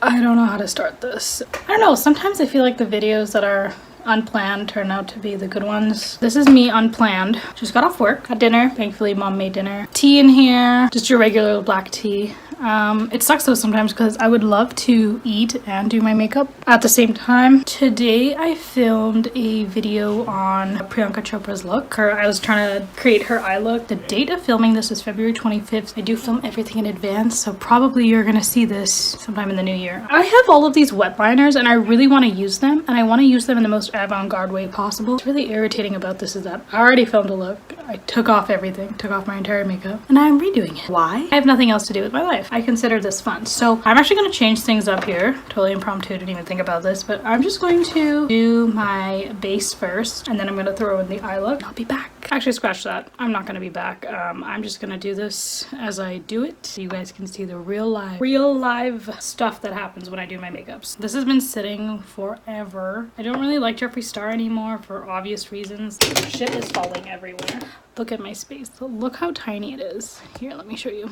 I don't know how to start this. I don't know, sometimes I feel like the videos that are unplanned turn out to be the good ones. This is me unplanned. Just got off work, had dinner. Thankfully mom made dinner. Tea in here, just your regular black tea. It sucks though sometimes because I would love to eat and do my makeup at the same time. Today I filmed a video on Priyanka Chopra's look. I was trying to create her eye look. The date of filming this is February 25th. I do film everything in advance, so probably you're gonna see this sometime in the new year. I have all of these wet liners and I really want to use them, and I want to use them in the most avant-garde way possible. What's really irritating about this is that I already filmed a look. I took off everything, took off my entire makeup, and I'm redoing it. Why? I have nothing else to do with my life. I consider this fun. So I'm actually going to change things up here. Totally impromptu, didn't even think about this, but I'm just going to do my base first, and then I'm going to throw in the eye look. I'll be back. Actually, scratch that. I'm not going to be back. I'm just going to do this as I do it, so you guys can see the real live stuff that happens when I do my makeups. This has been sitting forever. I don't really like Jeffree Star anymore for obvious reasons. Shit is falling everywhere. Look at my space. Look how tiny it is. Here, let me show you.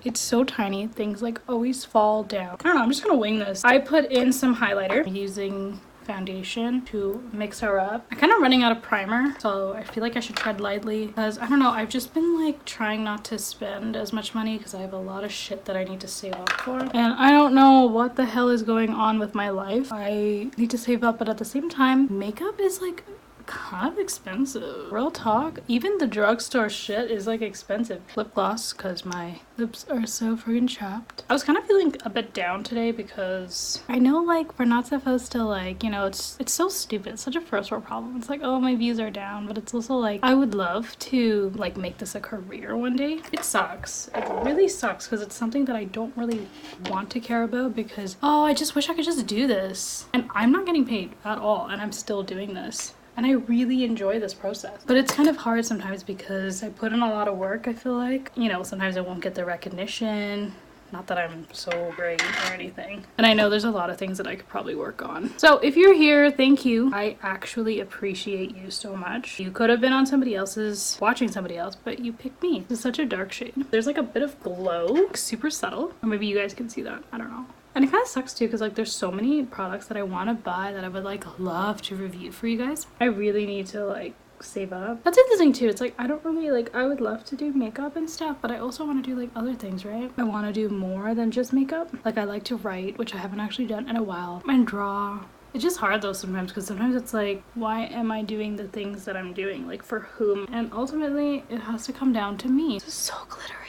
It's so tiny. Things like always fall down. I don't know. I'm just gonna wing this. I put in some highlighter using foundation to mix her up. I'm kind of running out of primer, so I feel like I should tread lightly because I don't know, I've just been like trying not to spend as much money because I have a lot of shit that I need to save up for, and I don't know what the hell is going on with my life. I need to save up, but at the same time, makeup is like kind of expensive. Real talk, even the drugstore shit is like expensive. Lip gloss because my lips are so friggin' chapped. I was kind of feeling a bit down today because I know like we're not supposed to, like, you know, it's so stupid. It's such a first world problem. It's like, oh, my views are down, but it's also like I would love to like make this a career one day. It sucks. It really sucks because it's something that I don't really want to care about because, oh, I just wish I could just do this, and I'm not getting paid at all, and I'm still doing this. And I really enjoy this process. But it's kind of hard sometimes because I put in a lot of work, I feel like. You know, sometimes I won't get the recognition. Not that I'm so great or anything. And I know there's a lot of things that I could probably work on. So if you're here, thank you. I actually appreciate you so much. You could have been on somebody else's, watching somebody else, but you picked me. This is such a dark shade. There's like a bit of glow, super subtle. Or maybe you guys can see that, I don't know. And it kind of sucks too because like there's so many products that I want to buy that I would like love to review for you guys. I really need to like save up. That's the thing too. It's like I don't really like, I would love to do makeup and stuff, but I also want to do like other things, right? I want to do more than just makeup. Like I like to write, which I haven't actually done in a while, and draw. It's just hard though sometimes because sometimes it's like, why am I doing the things that I'm doing? Like for whom? And ultimately it has to come down to me. This is so glittery.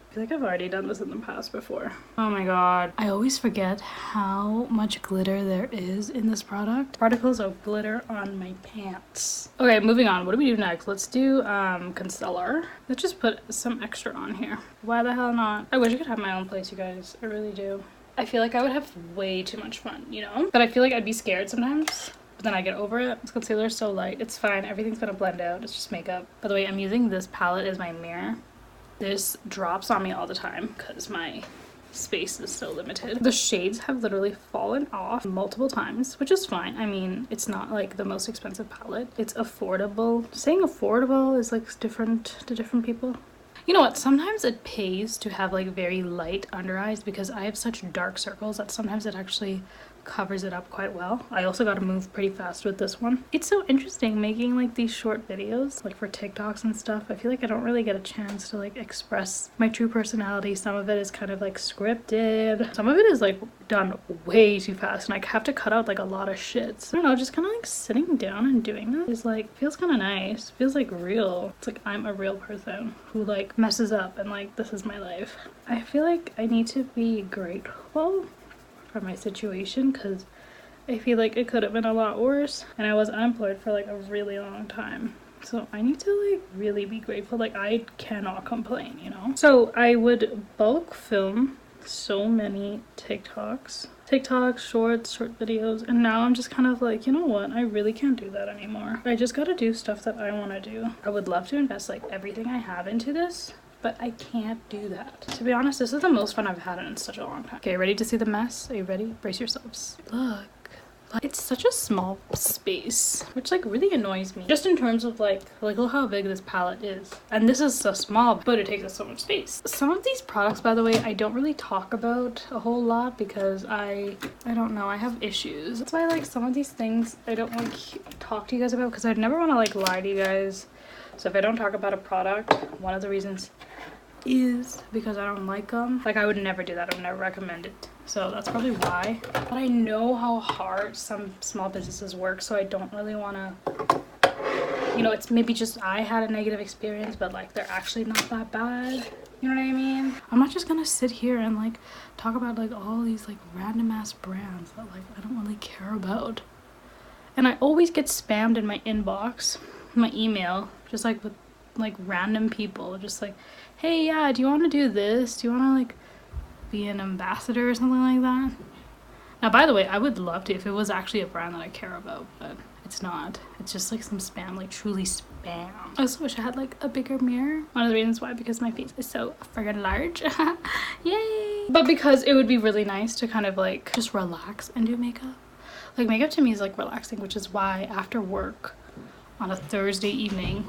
I feel like I've already done this in the past before. Oh my god. I always forget how much glitter there is in this product. Particles of glitter on my pants. Okay, moving on. What do we do next? Let's do concealer. Let's just put some extra on here. Why the hell not? I wish I could have my own place, you guys. I really do. I feel like I would have way too much fun, you know? But I feel like I'd be scared sometimes. But then I get over it. This concealer is so light. It's fine. Everything's gonna blend out. It's just makeup. By the way, I'm using this palette as my mirror. This drops on me all the time because my space is so limited. The shades have literally fallen off multiple times, which is fine. I mean, it's not like the most expensive palette. It's affordable. Saying affordable is like different to different people. You know what? Sometimes it pays to have like very light under eyes because I have such dark circles that sometimes it actually covers it up quite well. I also got to move pretty fast with this one. It's so interesting making like these short videos like for TikToks and stuff. I feel like I don't really get a chance to like express my true personality. Some of it is kind of like scripted. Some of it is like done way too fast and I have to cut out like a lot of shit. So, I don't know, just kind of like sitting down and doing that is like, feels kind of nice. Feels like real. It's like I'm a real person who like messes up and like this is my life. I feel like I need to be grateful for my situation because I feel like it could have been a lot worse and I was unemployed for like a really long time. So I need to like really be grateful. Like I cannot complain, you know? So I would bulk film so many TikToks, shorts, short videos, and now I'm just kind of like, you know what? I really can't do that anymore. I just gotta do stuff that I want to do. I would love to invest like everything I have into this, but I can't do that. To be honest, this is the most fun I've had in such a long time. Okay, ready to see the mess? Are you ready? Brace yourselves. Look. But it's such a small space, which like really annoys me. Just in terms of like look how big this palette is. And this is so small, but it takes up so much space. Some of these products, by the way, I don't really talk about a whole lot because I don't know, I have issues. That's why like some of these things I don't like talk to you guys about because I'd never want to like lie to you guys. So if I don't talk about a product, one of the reasons is because I don't like them. Like I would never do that. I would never recommend it. So that's probably why. But I know how hard some small businesses work, so I don't really want to, you know, it's maybe just I had a negative experience, but like they're actually not that bad. You know what I mean? I'm not just gonna sit here and like talk about like all these like random ass brands that like I don't really care about. And I always get spammed in my inbox, my email, just like with like random people, just like, hey, yeah, do you want to do this? Do you want to like be an ambassador or something like that? Now, by the way, I would love to if it was actually a brand that I care about, but it's not. It's just like some spam, like truly spam. I also wish I had like a bigger mirror. One of the reasons why, because my face is so friggin' large. Yay! But because it would be really nice to kind of like just relax and do makeup. Like makeup to me is like relaxing, which is why after work on a Thursday evening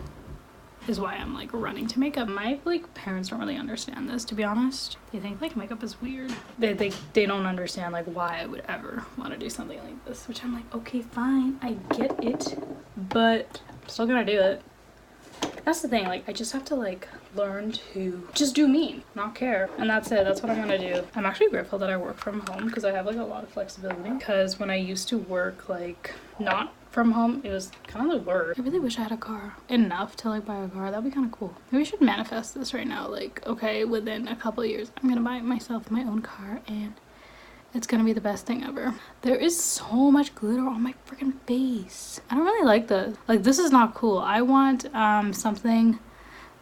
is why I'm like running to makeup. My like parents don't really understand this, to be honest. They think like makeup is weird. They don't understand like why I would ever want to do something like this, which I'm like, okay, fine, I get it, but I'm still gonna do it. That's the thing, like I just have to like learn to just do me, not care, and that's it. That's what I'm gonna do. I'm actually grateful that I work from home because I have like a lot of flexibility, because when I used to work like not from home, it was kind of the worst. I really wish I had a car enough to like buy a car. That'd be kind of cool. Maybe we should manifest this right now, like okay, within a couple of years I'm gonna buy myself my own car and it's gonna be the best thing ever. There is so much glitter on my freaking face. I don't really like this. Like this is not cool. I want something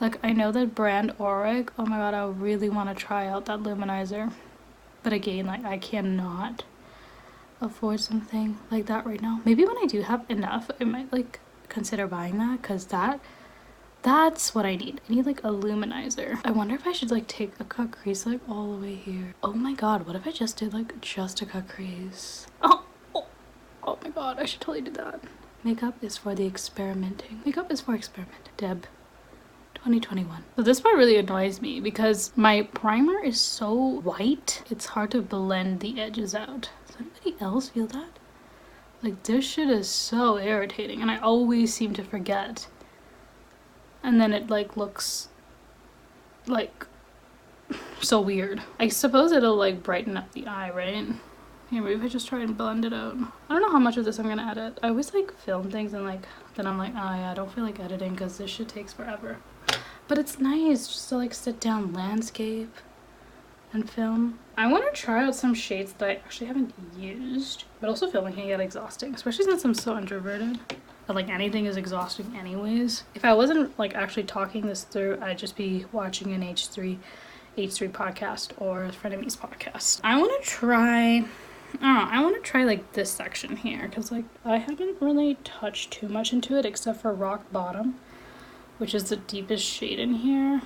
like, I know that brand Auric. Oh my god, I really want to try out that luminizer, but again, like I cannot afford something like that right now. Maybe when I do have enough, I might like consider buying that, because that's what I need. I need like a luminizer. I wonder if I should like take a cut crease like all the way here. Oh my god, what if I just did like just a cut crease? Oh my god, I should totally do that. Makeup is for the experimenting. Makeup is for experimenting. Deb 2021. So this part really annoys me because my primer is so white, it's hard to blend the edges out. Does anybody else feel that? Like this shit is so irritating and I always seem to forget. And then it like looks like so weird. I suppose it'll like brighten up the eye, right? Yeah, maybe if I just try and blend it out. I don't know how much of this I'm gonna edit. I always like film things and like then I'm like, oh yeah, I don't feel like editing because this shit takes forever. But it's nice just to like sit down, landscape, and film. I want to try out some shades that I actually haven't used, but also filming can get exhausting, especially since I'm so introverted. But like anything is exhausting anyways. If I wasn't like actually talking this through, I'd just be watching an H3 podcast or a Frenemies podcast. I want to try, I want to try like this section here because like I haven't really touched too much into it except for Rock Bottom, which is the deepest shade in here.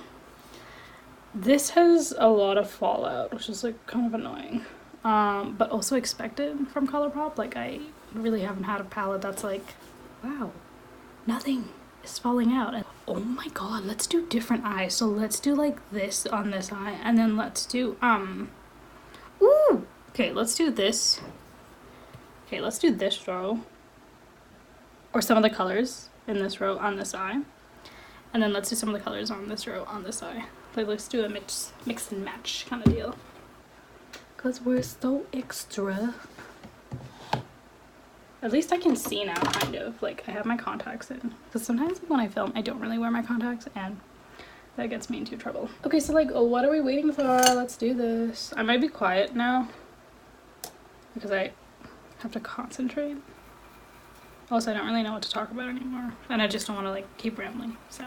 This has a lot of fallout, which is like kind of annoying, but also expected from ColourPop. Like I really haven't had a palette that's like, wow, nothing is falling out. And oh my god, let's do different eyes. So let's do like this on this eye, and then let's do ooh, okay, let's do this. Okay, let's do this row, or some of the colors in this row on this eye. And then let's do some of the colors on this row on this eye. Like let's do a mix and match kind of deal. Cause we're so extra. At least I can see now, kind of. Like I have my contacts in. Cause sometimes when I film, I don't really wear my contacts and that gets me into trouble. Okay, so like, what are we waiting for? Let's do this. I might be quiet now because I have to concentrate. Also, I don't really know what to talk about anymore. And I just don't want to like keep rambling, so.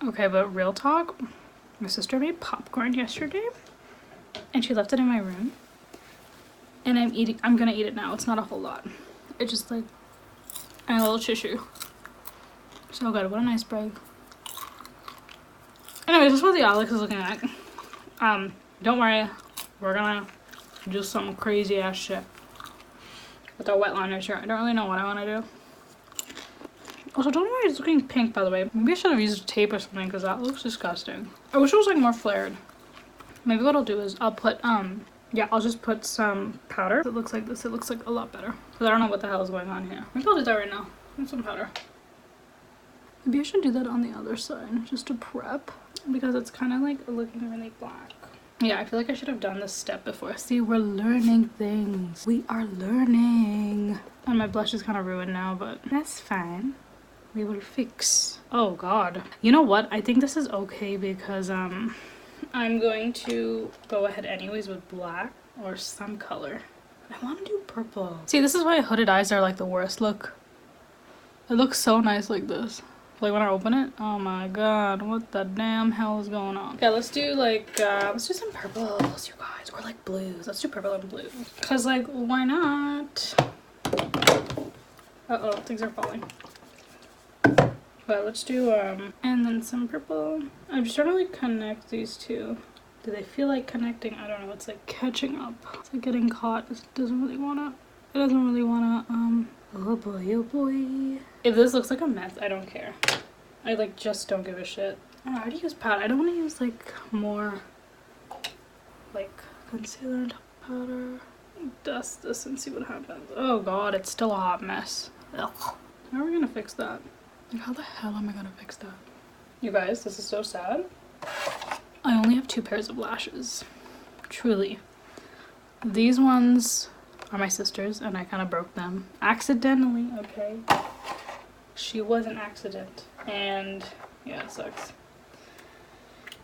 Okay, but real talk, my sister made popcorn yesterday and she left it in my room. And I'm gonna eat it now. It's not a whole lot. It's just like, and a little tissue. So good. What a nice break. Anyways, this is what the eye is looking like. Don't worry. We're gonna do some crazy ass shit with our wet liners here. I don't really know what I want to do. Also, don't know why it's looking pink, by the way. Maybe I should have used tape or something because that looks disgusting. I wish it was like more flared. Maybe what I'll do is I'll put, yeah, I'll just put some powder. It looks like this. It looks like a lot better. Because I don't know what the hell is going on here. Maybe I'll do that right now. Put some powder. Maybe I should do that on the other side just to prep. Because it's kind of like looking really black. Yeah, I feel like I should have done this step before. See, we're learning things. We are learning. And my blush is kind of ruined now, but that's fine. We will fix. Oh god. You know what? I think this is okay because I'm going to go ahead anyways with black or some color. I want to do purple. See, this is why hooded eyes are like the worst look. It looks so nice like this. Like when I open it, oh my god, what the damn hell is going on? Okay, let's do like, let's do some purples, you guys, or like blues. Let's do purple and blues. Cause like, why not? Uh-oh, things are falling. But let's do, and then some purple. I'm just trying to like connect these two. Do they feel like connecting? I don't know, it's like catching up. It's like getting caught. It doesn't really wanna, oh boy, oh boy. If this looks like a mess, I don't care. I like just don't give a shit. I already use powder. I don't want to use like more like concealer and powder. Dust this and see what happens. Oh god, it's still a hot mess. Ugh. How are we gonna fix that? Like, how the hell am I gonna fix that? You guys, this is so sad. I only have 2 pairs of lashes. Truly. These ones are my sister's and I kind of broke them accidentally. Okay, she was an accident and yeah, it sucks.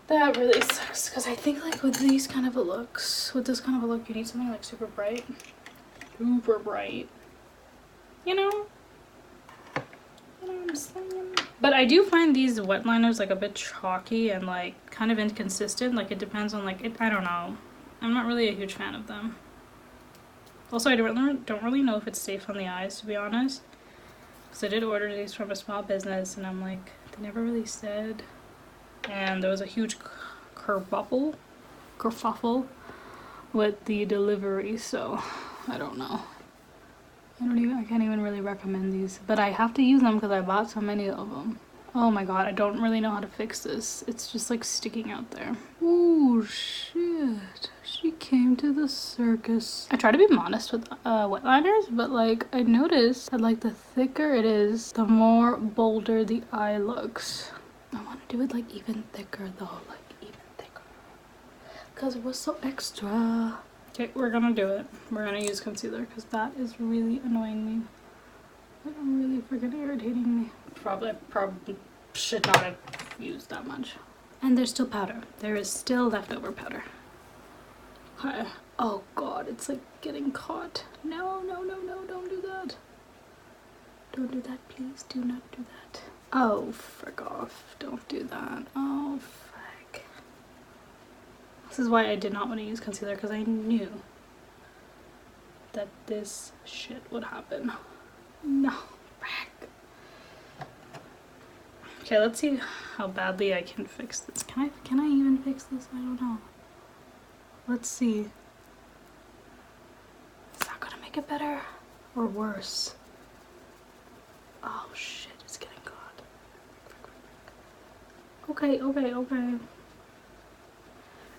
That really sucks because I think like with these kind of looks, with this kind of a look, you need something like super bright, you know what I'm saying? But I do find these wet liners like a bit chalky and like kind of inconsistent. Like it depends on like it, I don't know, I'm not really a huge fan of them. Also, I don't really know if it's safe on the eyes, to be honest. Because I did order these from a small business, and I'm like, they never really said. And there was a huge kerfuffle with the delivery, so I don't know. I can't even really recommend these. But I have to use them because I bought so many of them. Oh my god, I don't really know how to fix this. It's just like sticking out there. Oh shit. She came to the circus. I try to be modest with wet liners, but like I noticed that like the thicker it is, the more bolder the eye looks. I want to do it like even thicker though, like even thicker. Because it was so extra. Okay, we're gonna do it. We're gonna use concealer because that is really annoying me. Like, I'm really freaking irritating me. Probably should not have used that much. And there's still powder. There is still leftover powder. Okay. Oh god, it's like getting caught. No, no, no, no, don't do that. Don't do that, please. Do not do that. Oh, frick off. Don't do that. Oh, frick. This is why I did not want to use concealer, because I knew that this shit would happen. No, frick. Okay, let's see how badly I can fix this. Can I even fix this? I don't know. Let's see. Is that gonna make it better or worse? Oh shit, it's getting caught. Okay.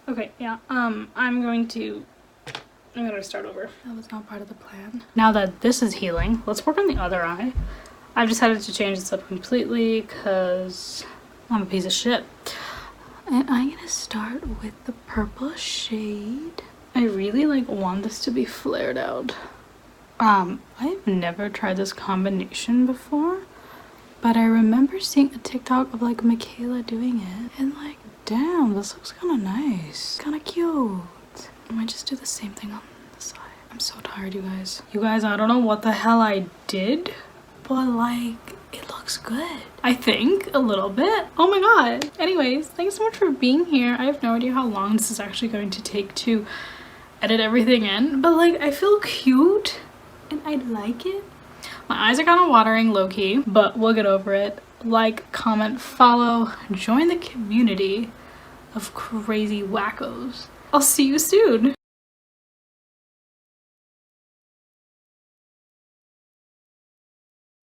Okay, yeah, I'm going to start over. That was not part of the plan. Now that this is healing, let's work on the other eye. I've decided to change this up completely because I'm a piece of shit. And I'm gonna start with the purple shade. I really like want this to be flared out. I've never tried this combination before, but I remember seeing a TikTok of like Michaela doing it and like, damn, this looks kind of nice, kind of cute. I might just do the same thing on the side. I'm so tired, you guys. You guys, I don't know what the hell I did, but like, it looks good. I think a little bit. Oh my god. Anyways, thanks so much for being here. I have no idea how long this is actually going to take to edit everything in, but like, I feel cute and I like it. My eyes are kind of watering low-key, but we'll get over it. like, comment, follow, join the community of crazy wackos. I'll see you soon.